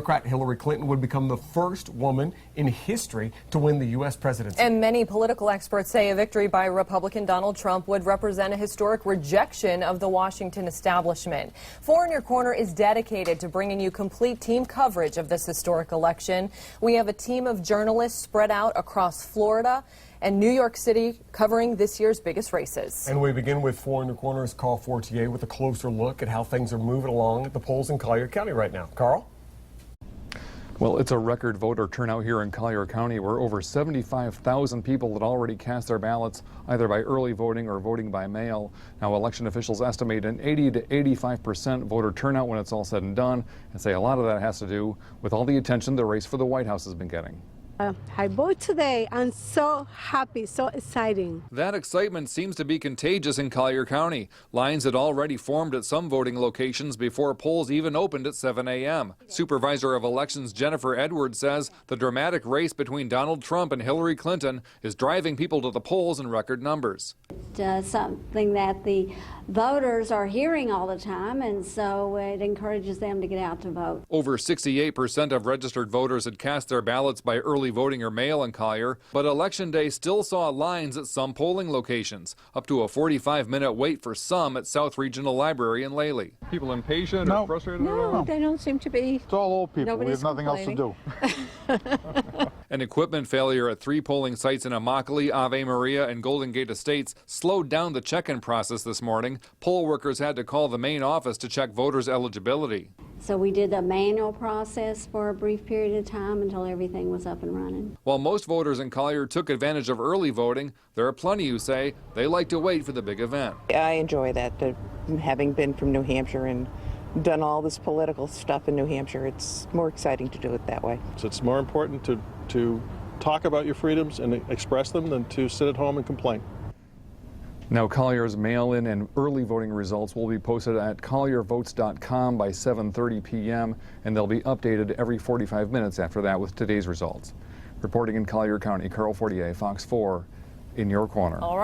Democrat Hillary Clinton would become the first woman in history to win the U.S. presidency. And many political experts say a victory by Republican Donald Trump would represent a historic rejection of the Washington establishment. 4 in Your Corner is dedicated to bringing you complete team coverage of this historic election. We have a team of journalists spread out across Florida and New York City covering this year's biggest races. And we begin with 4 in Your Corner's Carl Fortier with a closer look at how things are moving along at the polls in Collier County right now. Carl? Well, it's a record voter turnout here in Collier County, where over 75,000 people had already cast their ballots either by early voting or voting by mail. Now, election officials estimate an 80 to 85% voter turnout when it's all said and done, and say a lot of that has to do with all the attention the race for the White House has been getting. I vote today. I'm so happy, so exciting. That excitement seems to be contagious in Collier County. Lines had already formed at some voting locations before polls even opened at 7 a.m. Supervisor of Elections Jennifer Edwards says the dramatic race between Donald Trump and Hillary Clinton is driving people to the polls in record numbers. It's something that the voters are hearing all the time, and so it encourages them to get out to vote. Over 68% of registered voters had cast their ballots by early voting or mail in Collier, but Election Day still saw lines at some polling locations, up to a 45-minute wait for some at South Regional Library in Lely. People impatient or frustrated? No, they don't seem to be. It's all old people. We have nothing else to do. An equipment failure at 3 polling sites in Immokalee, Ave Maria, and Golden Gate Estates slowed down the check-in process this morning. Poll workers had to call the main office to check voters' eligibility. So we did a manual process for a brief period of time until everything was up and running. While most voters in Collier took advantage of early voting, there are plenty who say they like to wait for the big event. I enjoy that, having been from New Hampshire and done all this political stuff in New Hampshire. It's more exciting to do it that way. So it's more important to talk about your freedoms and express them than to sit at home and complain. Now, Collier's mail-in and early voting results will be posted at colliervotes.com by 7:30 p.m., and they'll be updated every 45 minutes after that with today's results. Reporting in Collier County, Carl Fortier, Fox 4, in your corner. All right.